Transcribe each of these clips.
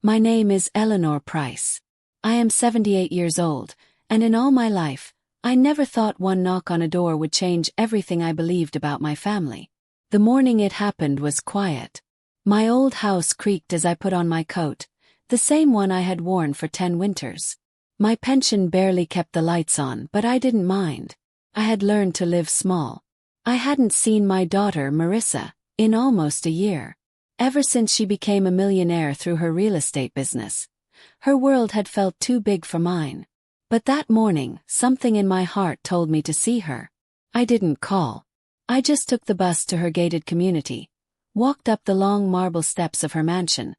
My name is Eleanor Price. I am 78 years old, and in all my life, I never thought one knock on a door would change everything I believed about my family. The morning it happened was quiet. My old house creaked as I put on my coat, the same one I had worn for 10 winters. My pension barely kept the lights on, but I didn't mind. I had learned to live small. I hadn't seen my daughter, Marissa, in almost a year. Ever since she became a millionaire through her real estate business. Her world had felt too big for mine. But that morning, something in my heart told me to see her. I didn't call. I just took the bus to her gated community, walked up the long marble steps of her mansion,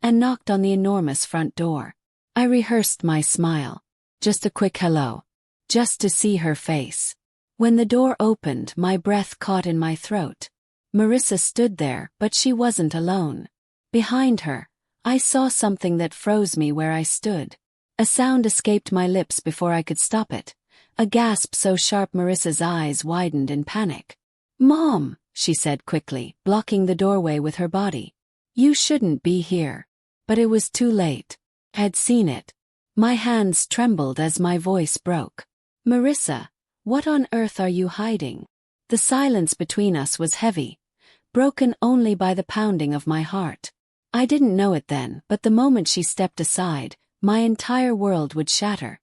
and knocked on the enormous front door. I rehearsed my smile. Just a quick hello. Just to see her face. When the door opened, my breath caught in my throat. Marissa stood there, but she wasn't alone. Behind her, I saw something that froze me where I stood. A sound escaped my lips before I could stop it. A gasp so sharp Marissa's eyes widened in panic. "Mom," she said quickly, blocking the doorway with her body. "You shouldn't be here." But it was too late. I had seen it. My hands trembled as my voice broke. "Marissa, what on earth are you hiding?" The silence between us was heavy, broken only by the pounding of my heart. I didn't know it then, but the moment she stepped aside, my entire world would shatter.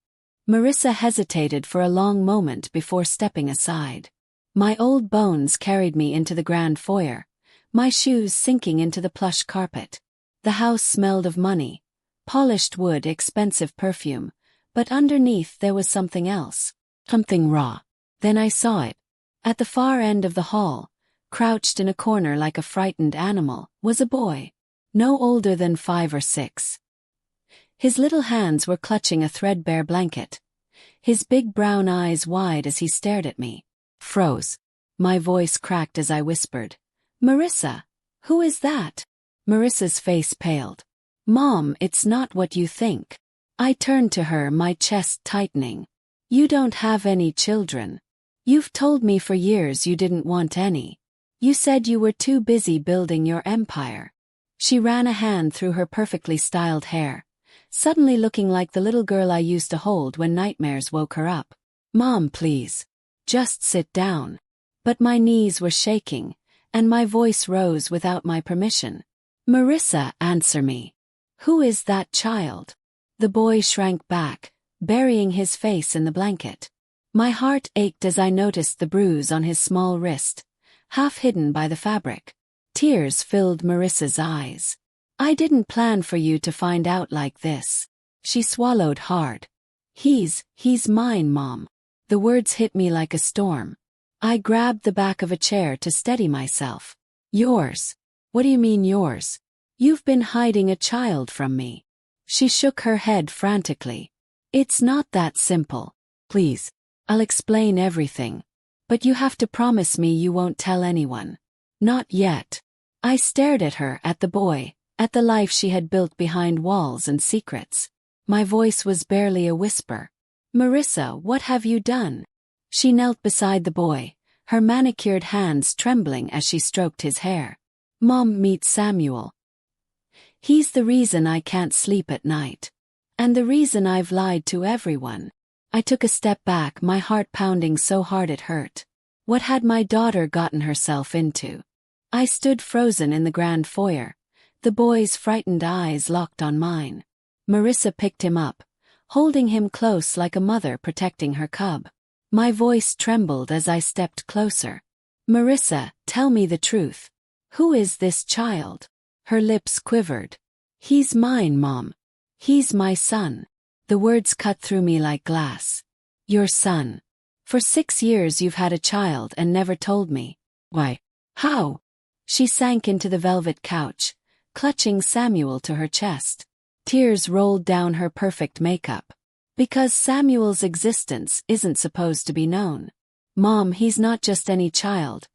Marissa hesitated for a long moment before stepping aside. My old bones carried me into the grand foyer, my shoes sinking into the plush carpet. The house smelled of money, polished wood, expensive perfume, but underneath there was something else. Something raw. Then I saw it. At the far end of the hall, crouched in a corner like a frightened animal, was a boy. No older than 5 or 6. His little hands were clutching a threadbare blanket. His big brown eyes wide as he stared at me. Froze. My voice cracked as I whispered, "Marissa, who is that?" Marissa's face paled. "Mom, it's not what you think." I turned to her, my chest tightening. "You don't have any children. You've told me for years you didn't want any. You said you were too busy building your empire." She ran a hand through her perfectly styled hair, suddenly looking like the little girl I used to hold when nightmares woke her up. "Mom, please. Just sit down." But my knees were shaking, and my voice rose without my permission. "Marissa, answer me. Who is that child?" The boy shrank back, burying his face in the blanket. My heart ached as I noticed the bruise on his small wrist, half hidden by the fabric. Tears filled Marissa's eyes. "I didn't plan for you to find out like this." She swallowed hard. He's mine, Mom." The words hit me like a storm. I grabbed the back of a chair to steady myself. "Yours? What do you mean yours? You've been hiding a child from me." She shook her head frantically. "It's not that simple. Please, I'll explain everything. But you have to promise me you won't tell anyone." "Not yet." I stared at her, at the boy, at the life she had built behind walls and secrets. My voice was barely a whisper. "Marissa, what have you done?" She knelt beside the boy, her manicured hands trembling as she stroked his hair. "Mom, meet Samuel. He's the reason I can't sleep at night. And the reason I've lied to everyone." I took a step back, my heart pounding so hard it hurt. What had my daughter gotten herself into? I stood frozen in the grand foyer, the boy's frightened eyes locked on mine. Marissa picked him up, holding him close like a mother protecting her cub. My voice trembled as I stepped closer. "Marissa, tell me the truth. Who is this child?" Her lips quivered. "He's mine, Mom. He's my son." The words cut through me like glass. "Your son? For 6 years you've had a child and never told me. Why? How?" She sank into the velvet couch, clutching Samuel to her chest. Tears rolled down her perfect makeup. "Because Samuel's existence isn't supposed to be known. Mom, he's not just any child.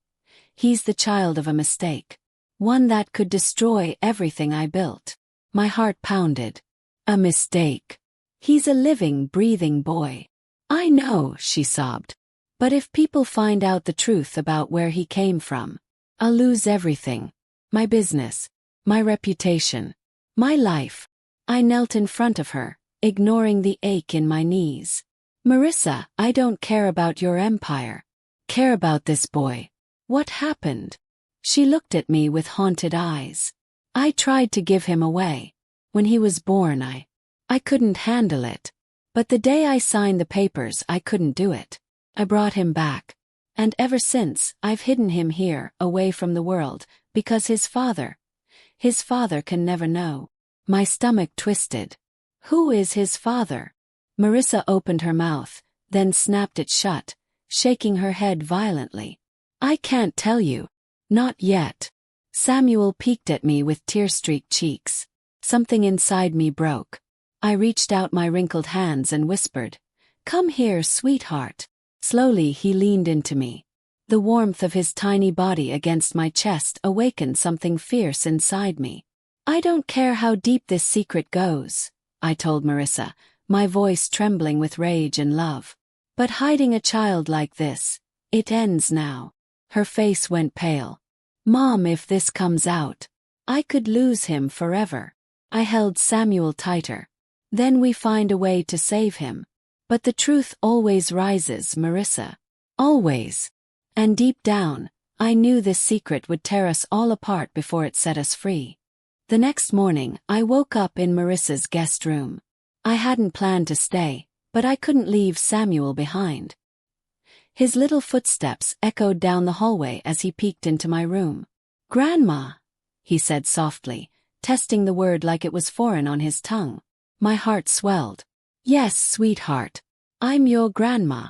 He's the child of a mistake. One that could destroy everything I built." My heart pounded. "A mistake? He's a living, breathing boy." "I know," she sobbed. "But if people find out the truth about where he came from, I'll lose everything. My business, my reputation, my life." I knelt in front of her, ignoring the ache in my knees. Marissa, I don't care about your empire. Care about this boy. What happened? She looked at me with haunted eyes. I tried to give him away. When he was born, I couldn't handle it. But the day I signed the papers, I couldn't do it. I brought him back. And ever since, I've hidden him here, away from the world, because his father can never know. My stomach twisted. Who is his father? Marissa opened her mouth, then snapped it shut, shaking her head violently. I can't tell you. Not yet. Samuel peeked at me with tear-streaked cheeks. Something inside me broke. I reached out my wrinkled hands and whispered, "Come here, sweetheart." Slowly he leaned into me. The warmth of his tiny body against my chest awakened something fierce inside me. I don't care how deep this secret goes, I told Marissa, my voice trembling with rage and love. But hiding a child like this, it ends now. Her face went pale. Mom, if this comes out, I could lose him forever. I held Samuel tighter. Then we find a way to save him. But the truth always rises, Marissa. Always. And deep down, I knew this secret would tear us all apart before it set us free. The next morning, I woke up in Marissa's guest room. I hadn't planned to stay, but I couldn't leave Samuel behind. His little footsteps echoed down the hallway as he peeked into my room. "Grandma," he said softly, testing the word like it was foreign on his tongue. My heart swelled. "Yes, sweetheart. I'm your grandma."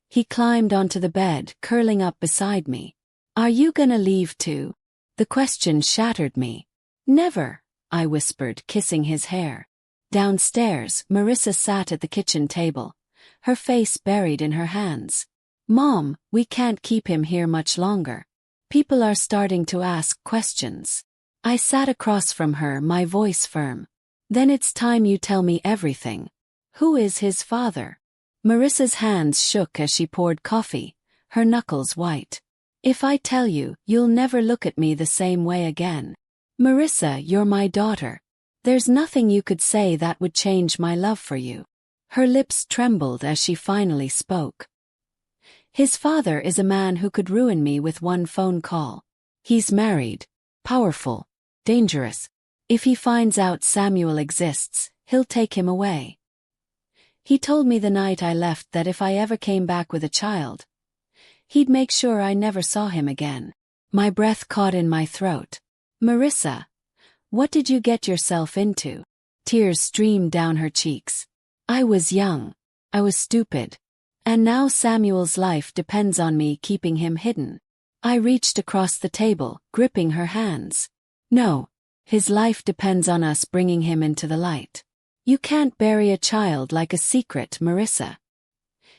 He climbed onto the bed, curling up beside me. "Are you gonna leave too?" The question shattered me. "Never," I whispered, kissing his hair. Downstairs, Marissa sat at the kitchen table, her face buried in her hands. "Mom, we can't keep him here much longer. People are starting to ask questions." I sat across from her, my voice firm. "Then it's time you tell me everything. Who is his father?" Marissa's hands shook as she poured coffee, her knuckles white. "If I tell you, you'll never look at me the same way again. Marissa, you're my daughter. There's nothing you could say that would change my love for you." Her lips trembled as she finally spoke. "His father is a man who could ruin me with one phone call. He's married, powerful, dangerous. If he finds out Samuel exists, he'll take him away. He told me the night I left that if I ever came back with a child, he'd make sure I never saw him again." My breath caught in my throat. "Marissa, what did you get yourself into?" Tears streamed down her cheeks. "I was young. I was stupid. And now Samuel's life depends on me keeping him hidden." I reached across the table, gripping her hands. "No, his life depends on us bringing him into the light. You can't bury a child like a secret, Marissa.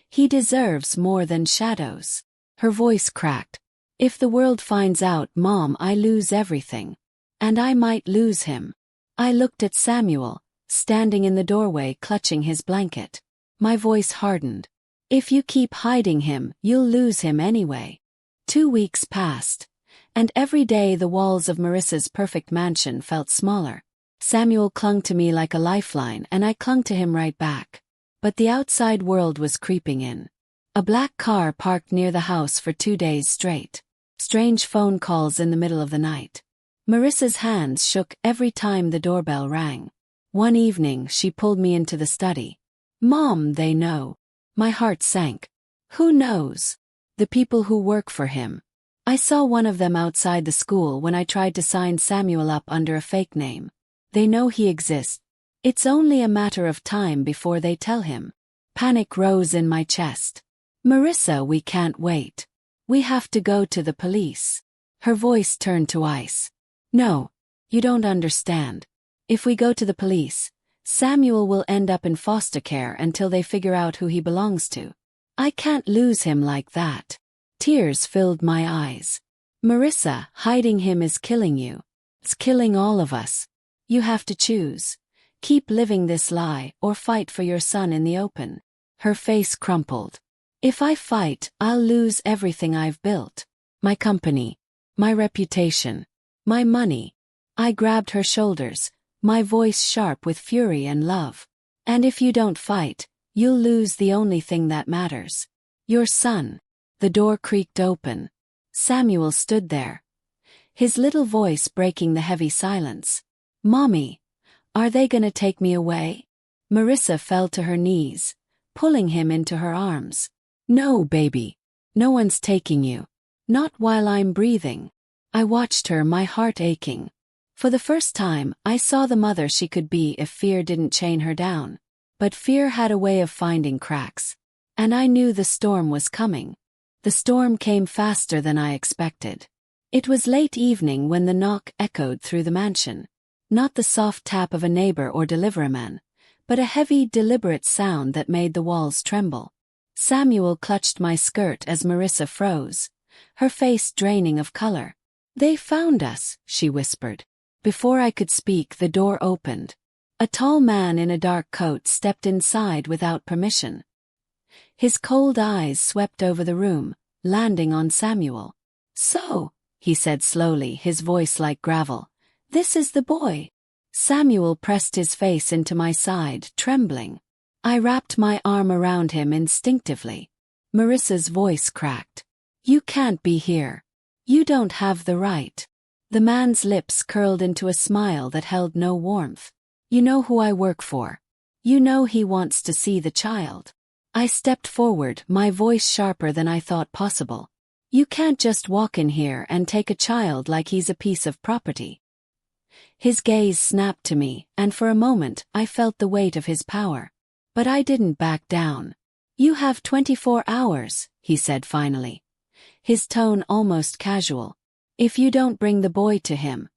He deserves more than shadows." Her voice cracked. "If the world finds out, Mom, I lose everything. And I might lose him." I looked at Samuel, standing in the doorway clutching his blanket. My voice hardened. "If you keep hiding him, you'll lose him anyway." 2 weeks passed, and every day the walls of Marissa's perfect mansion felt smaller. Samuel clung to me like a lifeline, and I clung to him right back. But the outside world was creeping in. A black car parked near the house for 2 days straight. Strange phone calls in the middle of the night. Marissa's hands shook every time the doorbell rang. One evening she pulled me into the study. "Mom, they know." My heart sank. "Who knows?" "The people who work for him. I saw one of them outside the school when I tried to sign Samuel up under a fake name. They know he exists. It's only a matter of time before they tell him." Panic rose in my chest. "Marissa, we can't wait. We have to go to the police." Her voice turned to ice. "No, you don't understand. If we go to the police, Samuel will end up in foster care until they figure out who he belongs to. I can't lose him like that." Tears filled my eyes. "Marissa, hiding him is killing you. It's killing all of us. You have to choose. Keep living this lie or fight for your son in the open." Her face crumpled. "If I fight, I'll lose everything I've built. My company, my reputation, my money." I grabbed her shoulders, my voice sharp with fury and love. And if you don't fight, you'll lose the only thing that matters. Your son. The door creaked open. Samuel stood there, his little voice breaking the heavy silence. Mommy, are they gonna take me away? Marissa fell to her knees, pulling him into her arms. No, baby. No one's taking you. Not while I'm breathing. I watched her, my heart aching. For the first time, I saw the mother she could be if fear didn't chain her down. But fear had a way of finding cracks. And I knew the storm was coming. The storm came faster than I expected. It was late evening when the knock echoed through the mansion. Not the soft tap of a neighbor or deliveryman, but a heavy, deliberate sound that made the walls tremble. Samuel clutched my skirt as Marissa froze, her face draining of color. They found us, she whispered. Before I could speak, the door opened. A tall man in a dark coat stepped inside without permission. His cold eyes swept over the room, landing on Samuel. So, he said slowly, his voice like gravel, this is the boy. Samuel pressed his face into my side, trembling. I wrapped my arm around him instinctively. Marissa's voice cracked. You can't be here. You don't have the right. The man's lips curled into a smile that held no warmth. You know who I work for. You know he wants to see the child. I stepped forward, my voice sharper than I thought possible. You can't just walk in here and take a child like he's a piece of property. His gaze snapped to me, and for a moment I felt the weight of his power. But I didn't back down. You have 24 hours, he said finally, his tone almost casual. If you don't bring the boy to him,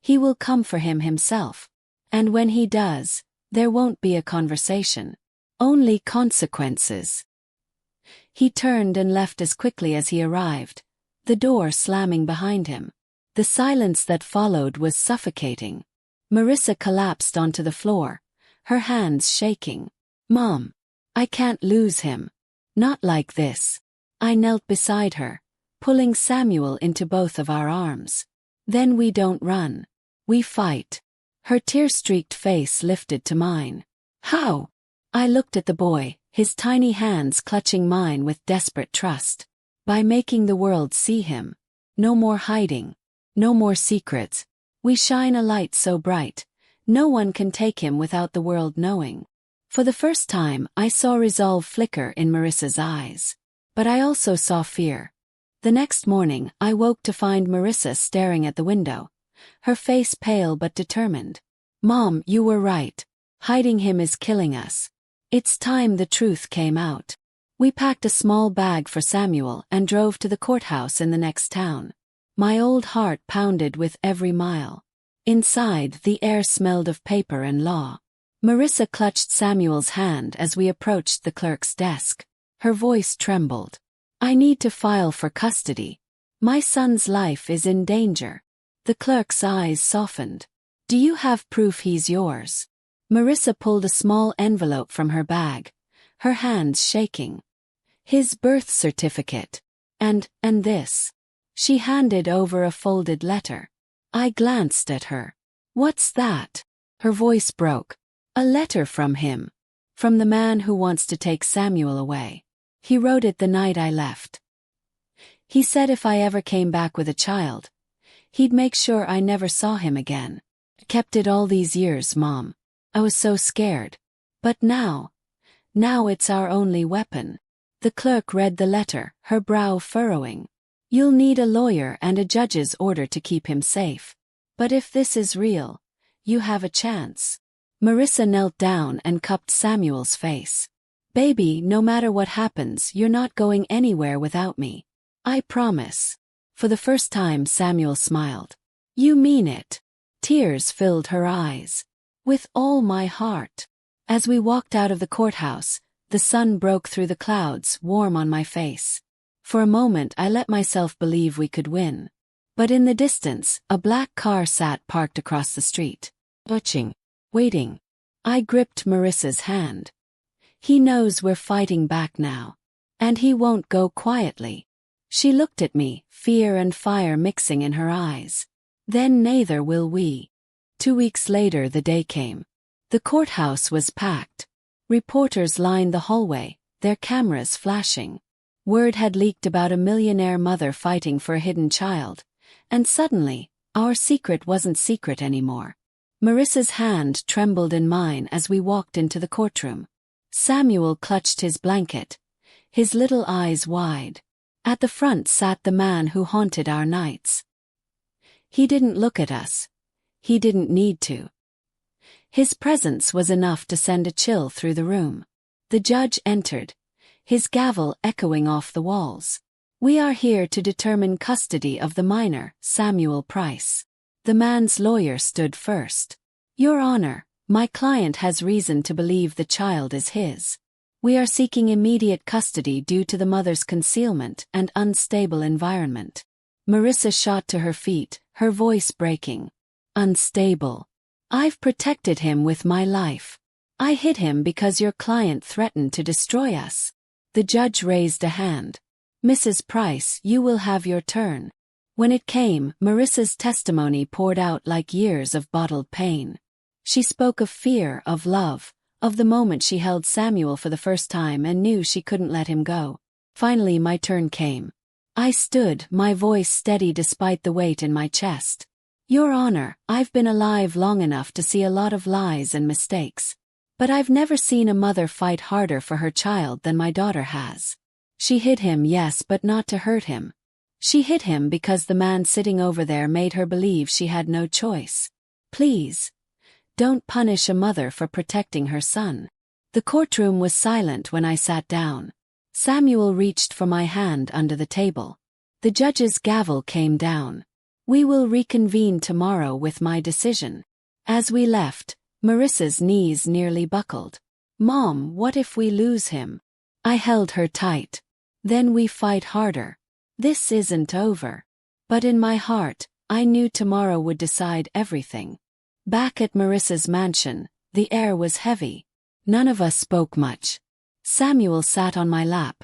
he will come for him himself. And when he does, there won't be a conversation. Only consequences. He turned and left as quickly as he arrived, the door slamming behind him. The silence that followed was suffocating. Marissa collapsed onto the floor, her hands shaking. Mom, I can't lose him. Not like this. I knelt beside her, pulling Samuel into both of our arms. Then we don't run. We fight. Her tear-streaked face lifted to mine. How? I looked at the boy, his tiny hands clutching mine with desperate trust. By making the world see him. No more hiding. No more secrets. We shine a light so bright, no one can take him without the world knowing. For the first time, I saw resolve flicker in Marissa's eyes. But I also saw fear. The next morning, I woke to find Marissa staring at the window, her face pale but determined. Mom, you were right. Hiding him is killing us. It's time the truth came out. We packed a small bag for Samuel and drove to the courthouse in the next town. My old heart pounded with every mile. Inside, the air smelled of paper and law. Marissa clutched Samuel's hand as we approached the clerk's desk. Her voice trembled. I need to file for custody. My son's life is in danger. The clerk's eyes softened. Do you have proof he's yours? Marissa pulled a small envelope from her bag, her hands shaking. His birth certificate. And this. She handed over a folded letter. I glanced at her. What's that? Her voice broke. A letter from him. From the man who wants to take Samuel away. He wrote it the night I left. He said if I ever came back with a child, he'd make sure I never saw him again. Kept it all these years, Mom. I was so scared. But now it's our only weapon. The clerk read the letter, her brow furrowing. You'll need a lawyer and a judge's order to keep him safe. But if this is real, you have a chance. Marissa knelt down and cupped Samuel's face. Baby, no matter what happens, you're not going anywhere without me. I promise. For the first time, Samuel smiled. You mean it. Tears filled her eyes. With all my heart. As we walked out of the courthouse, the sun broke through the clouds, warm on my face. For a moment I let myself believe we could win. But in the distance, a black car sat parked across the street. Watching. Waiting. I gripped Marissa's hand. He knows we're fighting back now. And he won't go quietly. She looked at me, fear and fire mixing in her eyes. Then neither will we. 2 weeks later the day came. The courthouse was packed. Reporters lined the hallway, their cameras flashing. Word had leaked about a millionaire mother fighting for a hidden child. And suddenly, our secret wasn't secret anymore. Marissa's hand trembled in mine as we walked into the courtroom. Samuel clutched his blanket, his little eyes wide. At the front sat the man who haunted our nights. He didn't look at us. He didn't need to. His presence was enough to send a chill through the room. The judge entered, his gavel echoing off the walls. "We are here to determine custody of the minor, Samuel Price." The man's lawyer stood first. "Your Honor, my client has reason to believe the child is his. We are seeking immediate custody due to the mother's concealment and unstable environment." Marissa shot to her feet, her voice breaking. "Unstable. I've protected him with my life. I hid him because your client threatened to destroy us." The judge raised a hand. "Mrs. Price, you will have your turn." When it came, Marissa's testimony poured out like years of bottled pain. She spoke of fear, of love, of the moment she held Samuel for the first time and knew she couldn't let him go. Finally my turn came. I stood, my voice steady despite the weight in my chest. "Your Honor, I've been alive long enough to see a lot of lies and mistakes. But I've never seen a mother fight harder for her child than my daughter has. She hid him, yes, but not to hurt him. She hid him because the man sitting over there made her believe she had no choice. Please, don't punish a mother for protecting her son." The courtroom was silent when I sat down. Samuel reached for my hand under the table. The judge's gavel came down. "We will reconvene tomorrow with my decision." As we left, Marissa's knees nearly buckled. "Mom, what if we lose him?" I held her tight. "Then we fight harder. This isn't over." But in my heart, I knew tomorrow would decide everything. Back at Marissa's mansion, the air was heavy. None of us spoke much. Samuel sat on my lap,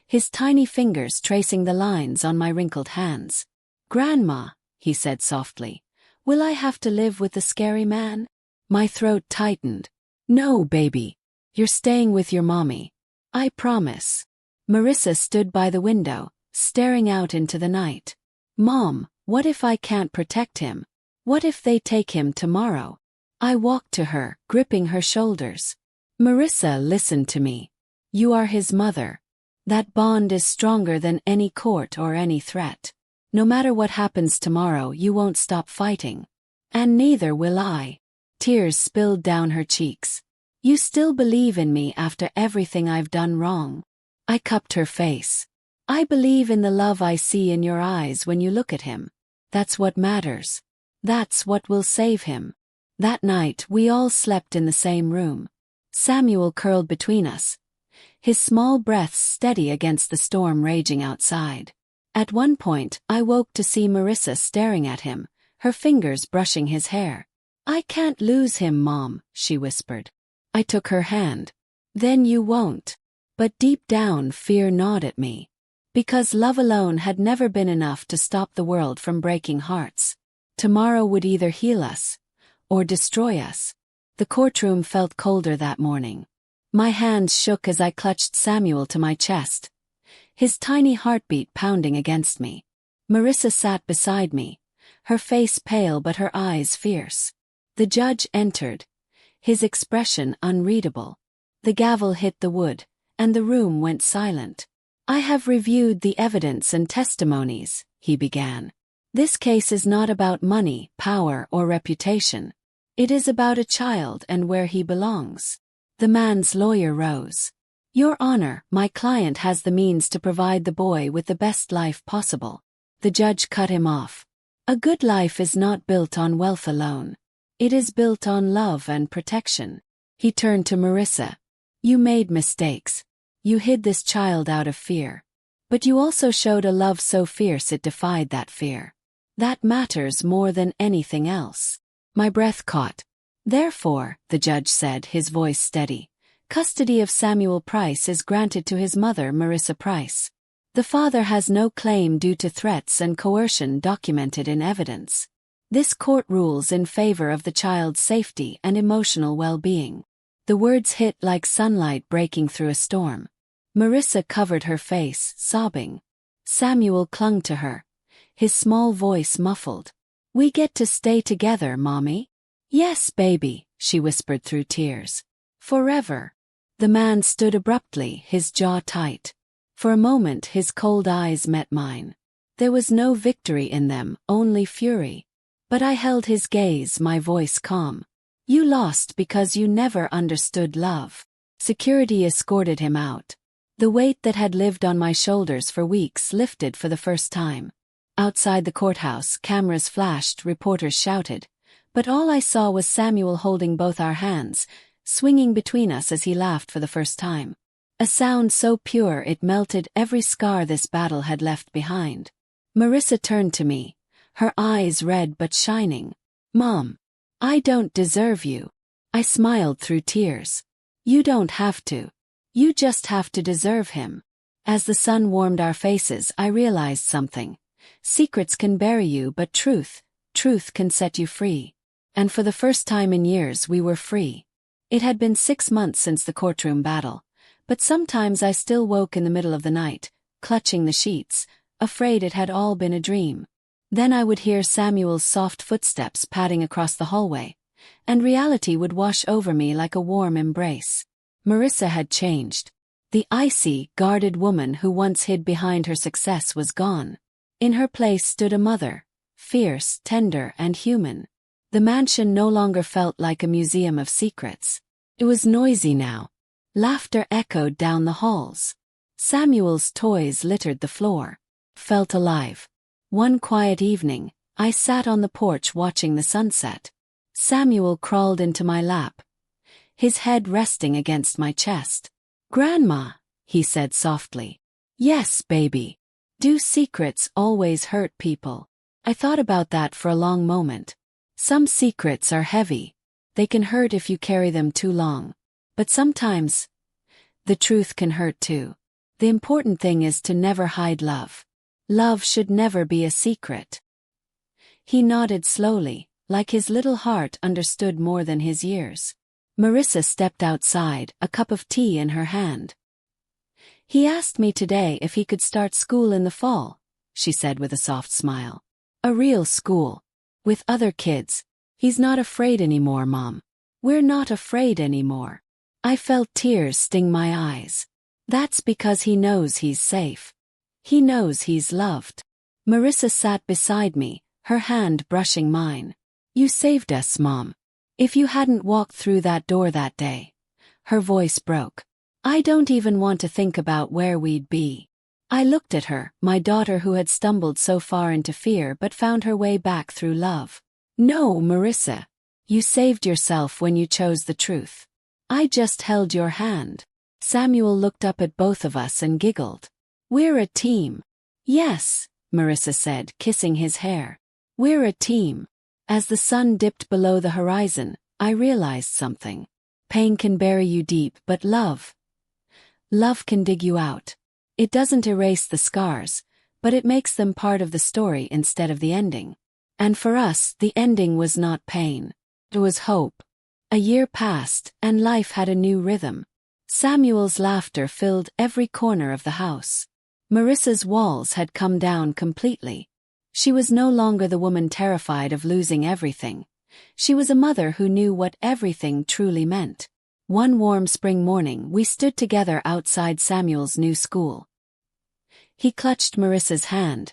his tiny fingers tracing the lines on my wrinkled hands. "Grandma," he said softly, "will I have to live with the scary man?" My throat tightened. "No, baby. You're staying with your mommy. I promise." Marissa stood by the window, staring out into the night. "Mom, what if I can't protect him? What if they take him tomorrow?" I walked to her, gripping her shoulders. "Marissa, listen to me. You are his mother. That bond is stronger than any court or any threat. No matter what happens tomorrow, you won't stop fighting. And neither will I." Tears spilled down her cheeks. "You still believe in me after everything I've done wrong." I cupped her face. "I believe in the love I see in your eyes when you look at him. That's what matters. That's what will save him." That night, we all slept in the same room. Samuel curled between us, his small breaths steady against the storm raging outside. At one point, I woke to see Marissa staring at him, her fingers brushing his hair. "I can't lose him, Mom," she whispered. I took her hand. "Then you won't." But deep down, fear gnawed at me. Because love alone had never been enough to stop the world from breaking hearts. Tomorrow would either heal us or destroy us. The courtroom felt colder that morning. My hands shook as I clutched Samuel to my chest, his tiny heartbeat pounding against me. Marissa sat beside me, her face pale but her eyes fierce. The judge entered, his expression unreadable. The gavel hit the wood, and the room went silent. "I have reviewed the evidence and testimonies," he began. "This case is not about money, power, or reputation. It is about a child and where he belongs." The man's lawyer rose. "Your Honor, my client has the means to provide the boy with the best life possible." The judge cut him off. "A good life is not built on wealth alone. It is built on love and protection." He turned to Marissa. "You made mistakes. You hid this child out of fear. But you also showed a love so fierce it defied that fear. That matters more than anything else." My breath caught. "Therefore," the judge said, his voice steady, "custody of Samuel Price is granted to his mother, Marissa Price. The father has no claim due to threats and coercion documented in evidence. This court rules in favor of the child's safety and emotional well-being. The words hit like sunlight breaking through a storm. Marissa covered her face, sobbing. Samuel clung to her, his small voice muffled. "We get to stay together, Mommy?" "Yes, baby," she whispered through tears. "Forever." The man stood abruptly, his jaw tight. For a moment his cold eyes met mine. There was no victory in them, only fury. But I held his gaze, my voice calm. "You lost because you never understood love." Security escorted him out. The weight that had lived on my shoulders for weeks lifted for the first time. Outside the courthouse, cameras flashed, reporters shouted. But all I saw was Samuel holding both our hands, swinging between us as he laughed for the first time. A sound so pure it melted every scar this battle had left behind. Marissa turned to me, her eyes red but shining. "Mom, I don't deserve you." I smiled through tears. "You don't have to. You just have to deserve him." As the sun warmed our faces, I realized something. Secrets can bury you, but truth can set you free. And for the first time in years we were free. It had been 6 months since the courtroom battle, but sometimes I still woke in the middle of the night, clutching the sheets, afraid it had all been a dream. Then I would hear Samuel's soft footsteps padding across the hallway, and reality would wash over me like a warm embrace. Marissa had changed. The icy, guarded woman who once hid behind her success was gone. In her place stood a mother, fierce, tender, and human. The mansion no longer felt like a museum of secrets. It was noisy now. Laughter echoed down the halls. Samuel's toys littered the floor. Felt alive. One quiet evening, I sat on the porch watching the sunset. Samuel crawled into my lap, his head resting against my chest. "Grandma," he said softly. "Yes, baby. Do secrets always hurt people?" I thought about that for a long moment. Some secrets are heavy. They can hurt if you carry them too long. But sometimes, the truth can hurt too. The important thing is to never hide love. Love should never be a secret. He nodded slowly, like his little heart understood more than his years. Marissa stepped outside, a cup of tea in her hand. "He asked me today if he could start school in the fall," she said with a soft smile. "A real school. With other kids. He's not afraid anymore, Mom. We're not afraid anymore." I felt tears sting my eyes. That's because he knows he's safe. He knows he's loved. Marissa sat beside me, her hand brushing mine. "You saved us, Mom. If you hadn't walked through that door that day." Her voice broke. "I don't even want to think about where we'd be." I looked at her, my daughter who had stumbled so far into fear but found her way back through love. "No, Marissa. You saved yourself when you chose the truth. I just held your hand." Samuel looked up at both of us and giggled. "We're a team." "Yes," Marissa said, kissing his hair. "We're a team." As the sun dipped below the horizon, I realized something. Pain can bury you deep, but love can dig you out. It doesn't erase the scars, but it makes them part of the story instead of the ending. And for us, the ending was not pain. It was hope. A year passed, and life had a new rhythm. Samuel's laughter filled every corner of the house. Marissa's walls had come down completely. She was no longer the woman terrified of losing everything. She was a mother who knew what everything truly meant. One warm spring morning, we stood together outside Samuel's new school. He clutched Marissa's hand,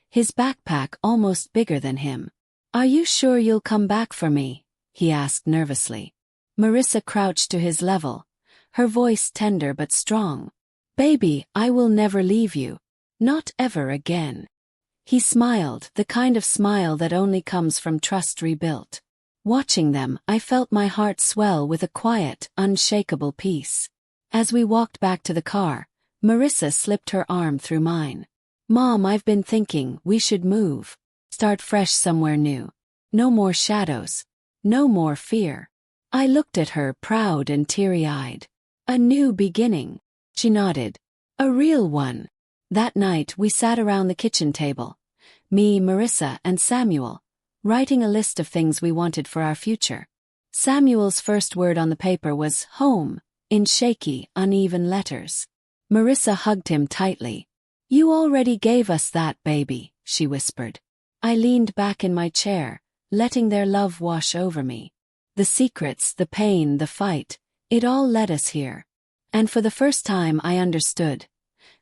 his backpack almost bigger than him. "Are you sure you'll come back for me?" he asked nervously. Marissa crouched to his level, her voice tender but strong. "Baby, I will never leave you. Not ever again." He smiled, the kind of smile that only comes from trust rebuilt. Watching them, I felt my heart swell with a quiet, unshakable peace. As we walked back to the car, Marissa slipped her arm through mine. "Mom, I've been thinking, we should move. Start fresh somewhere new. No more shadows. No more fear." I looked at her, proud and teary-eyed. "A new beginning." She nodded. "A real one." That night we sat around the kitchen table. Me, Marissa, and Samuel, writing a list of things we wanted for our future. Samuel's first word on the paper was home, in shaky, uneven letters. Marissa hugged him tightly. "You already gave us that, baby," she whispered. I leaned back in my chair, letting their love wash over me. The secrets, the pain, the fight, it all led us here. And for the first time I understood.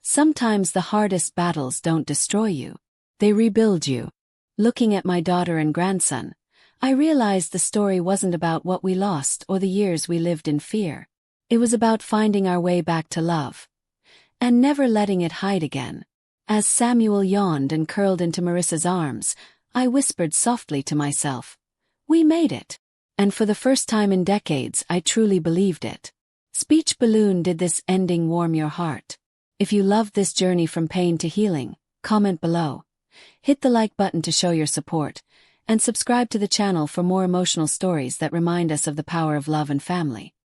Sometimes the hardest battles don't destroy you. They rebuild you. Looking at my daughter and grandson, I realized the story wasn't about what we lost or the years we lived in fear. It was about finding our way back to love. And never letting it hide again. As Samuel yawned and curled into Marissa's arms, I whispered softly to myself, "We made it." And for the first time in decades, I truly believed it. Speech Balloon, did this ending warm your heart? If you loved this journey from pain to healing, comment below. Hit the like button to show your support, and subscribe to the channel for more emotional stories that remind us of the power of love and family.